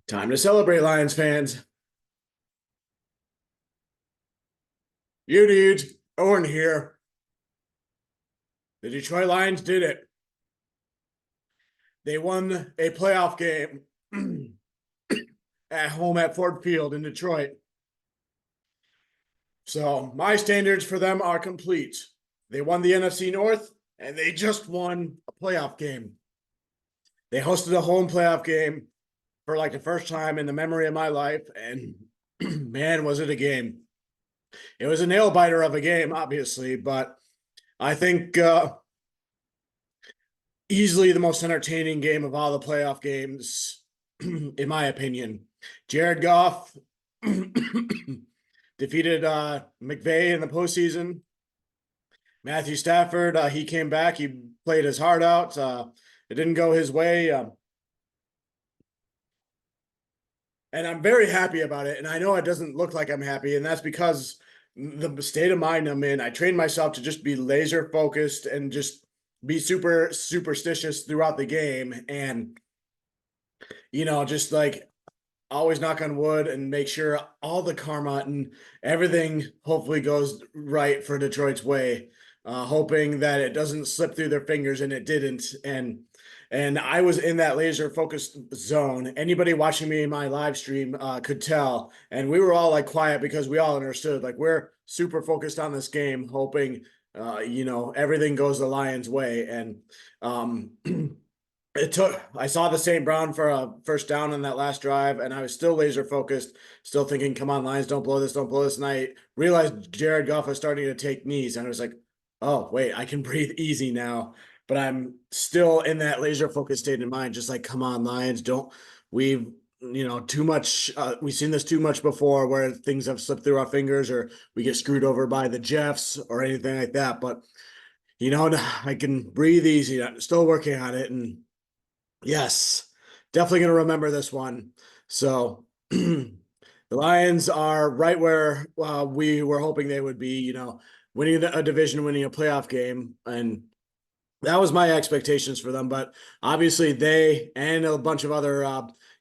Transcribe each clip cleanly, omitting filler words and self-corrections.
Time to celebrate, Lions fans. You dudes, Owen here. The Detroit Lions did it. They won a playoff game at home at Ford Field in Detroit. So my standards for them are complete. They won the NFC North and they just won a playoff game. They hosted a home playoff game for like the first time in the memory of my life. And man, was it a game. It was a nail biter of a game, obviously, but I think easily the most entertaining game of all the playoff games, in my opinion. Jared Goff defeated McVay in the postseason. Matthew Stafford, he came back. He played his heart out. It didn't go his way. And I'm very happy about it. And I know it doesn't look like I'm happy. And that's because the state of mind I'm in, I trained myself to just be laser focused and just be super superstitious throughout the game. And, just like always knock on wood and make sure all the karma and everything hopefully goes right for Detroit's way, hoping that it doesn't slip through their fingers, and it didn't. And I was in that laser focused zone. Anybody watching me in my live stream could tell, and we were all like quiet because we all understood, like, we're super focused on this game, hoping everything goes the Lions' way. And I saw the St. Brown for a first down on that last drive, and I was still laser focused, still thinking, come on, Lions, don't blow this, don't blow this. And I realized Jared Goff was starting to take knees, and I was like, oh, wait, I can breathe easy now. But I'm still in that laser focused state of mind, just like, come on, Lions, we've, too much. We've seen this too much before where things have slipped through our fingers or we get screwed over by the Jeffs or anything like that. But, I can breathe easy. I'm still working on it. And yes, definitely going to remember this one. So the Lions are right where we were hoping they would be, winning a division, winning a playoff game. And that was my expectations for them. But obviously they and a bunch of other,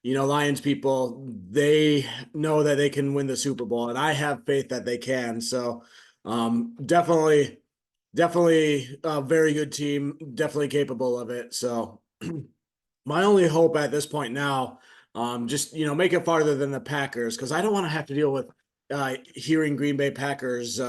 Lions people, they know that they can win the Super Bowl. And I have faith that they can. So definitely a very good team, definitely capable of it. So my only hope at this point now, just make it farther than the Packers, because I don't want to have to deal with hearing Green Bay Packers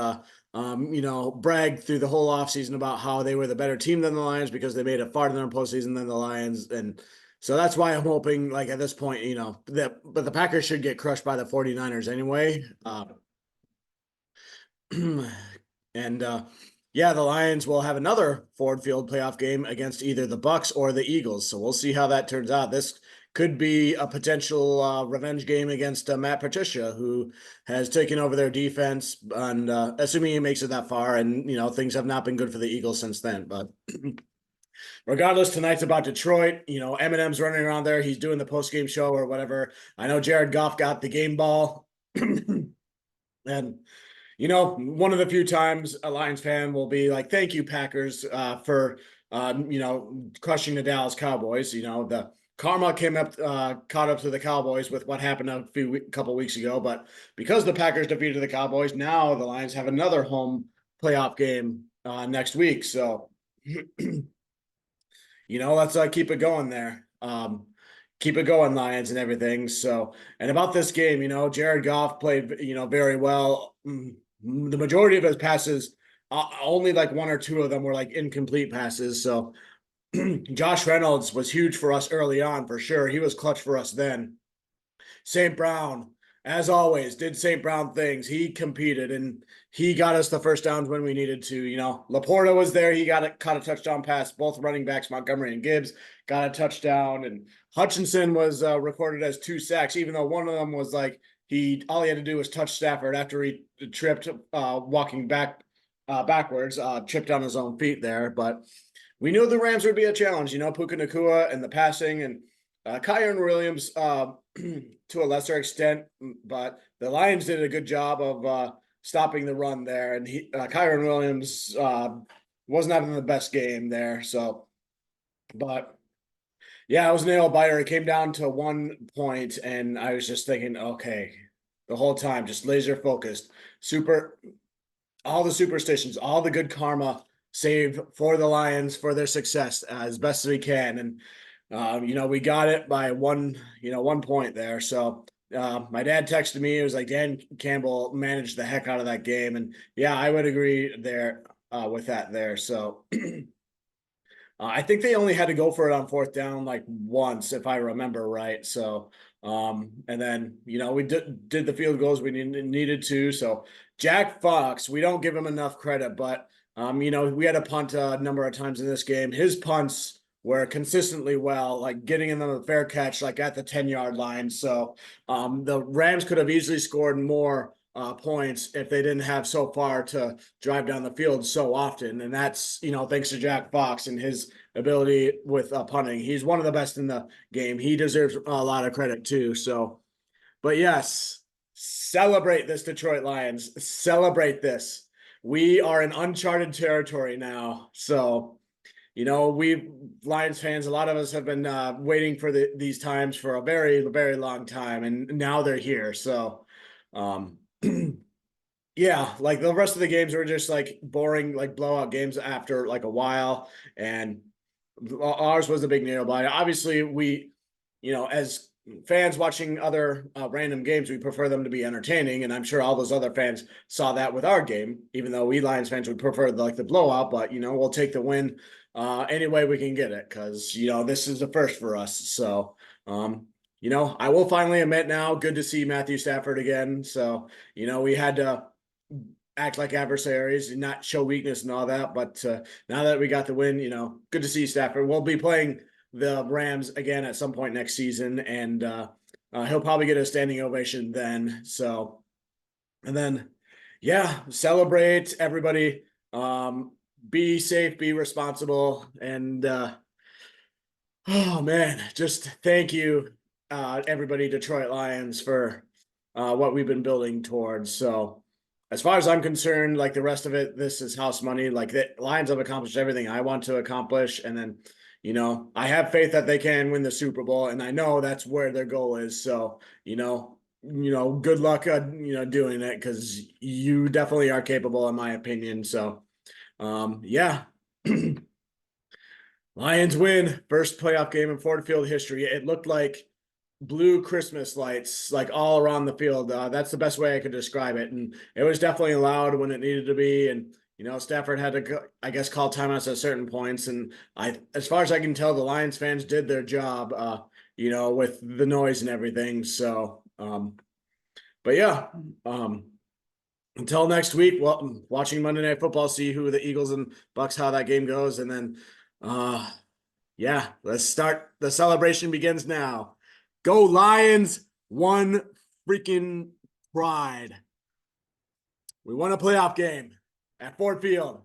brag through the whole offseason about how they were the better team than the Lions because they made it farther in the postseason than the Lions. And so that's why I'm hoping, like, at this point, but the Packers should get crushed by the 49ers anyway. And yeah, the Lions will have another Ford Field playoff game against either the Bucks or the Eagles. So we'll see how that turns out. This could be a potential revenge game against Matt Patricia, who has taken over their defense, and assuming he makes it that far. And things have not been good for the Eagles since then. But regardless, tonight's about Detroit. Eminem's running around there. He's doing the post-game show or whatever. I know Jared Goff got the game ball. And one of the few times a Lions fan will be like, thank you, Packers, for, crushing the Dallas Cowboys. The karma caught up to the Cowboys with what happened a couple weeks ago. But because the Packers defeated the Cowboys, now the Lions have another home playoff game next week. So, let's keep it going there. Keep it going, Lions, and everything. So, and about this game, Jared Goff played, very well. The majority of his passes, only like one or two of them were like incomplete passes. So Josh Reynolds was huge for us early on, for sure. He was clutch for us then. St. Brown, as always, did St. Brown things. He competed and he got us the first downs when we needed to. Laporta was there. He caught a touchdown pass. Both running backs, Montgomery and Gibbs, got a touchdown. And Hutchinson was recorded as 2 sacks, even though one of them was like, all he had to do was touch Stafford after he tripped walking backwards, tripped on his own feet there. But we knew the Rams would be a challenge, Puka Nacua and the passing, and Kyron Williams to a lesser extent, but the Lions did a good job of stopping the run there. And Kyron Williams wasn't having the best game there. So, but Yeah, it was a nail biter. It came down to 1 point, and I was just thinking, okay, the whole time, just laser focused, super, all the superstitions, all the good karma, save for the Lions for their success as best as we can. And we got it by 1 point there. So my dad texted me. It was like Dan Campbell managed the heck out of that game, and yeah, I would agree there with that there. So I think they only had to go for it on fourth down like once, if I remember right. So, and then we did the field goals we needed to. So Jack Fox, we don't give him enough credit, but we had a punt a number of times in this game. His punts were consistently well, like getting in them a fair catch, like at the 10-yard line. So the Rams could have easily scored more points if they didn't have so far to drive down the field so often. And that's, thanks to Jack Fox and his ability with punting. He's one of the best in the game. He deserves a lot of credit too. So, but yes, celebrate this, Detroit Lions. Celebrate this. We are in uncharted territory now. So, we Lions fans, a lot of us have been waiting for these times for a very, very long time, and now they're here. So, um, yeah, like the rest of the games were just like boring, like blowout games after like a while, and ours was a big nail biter. Obviously, we, as fans watching other random games, we prefer them to be entertaining, and I'm sure all those other fans saw that with our game. Even though we Lions fans would prefer the blowout, but we'll take the win any way we can get it, because this is the first for us. So, I will finally admit now, good to see Matthew Stafford again. So, we had to act like adversaries and not show weakness and all that. But now that we got the win, good to see Stafford. We'll be playing the Rams again at some point next season, and he'll probably get a standing ovation then. So, and then, yeah, celebrate everybody. Be safe, be responsible, and oh man, just thank you, everybody, Detroit Lions, for what we've been building towards. So, as far as I'm concerned, like the rest of it, this is house money. Like the Lions have accomplished everything I want to accomplish, and then, I have faith that they can win the Super Bowl, and I know that's where their goal is. So, good luck, doing it, because you definitely are capable, in my opinion. So, yeah. Lions win, first playoff game in Ford Field history. It looked like blue Christmas lights like all around the field. That's the best way I could describe it. And it was definitely loud when it needed to be. And, Stafford had to, I guess, call timeouts at certain points. And as far as I can tell, the Lions fans did their job, with the noise and everything. So, but yeah, until next week, well, watching Monday Night Football, see who the Eagles and Bucks, how that game goes. And then, yeah, let's start. The celebration begins now. Go Lions, one freaking pride. We won a playoff game at Ford Field.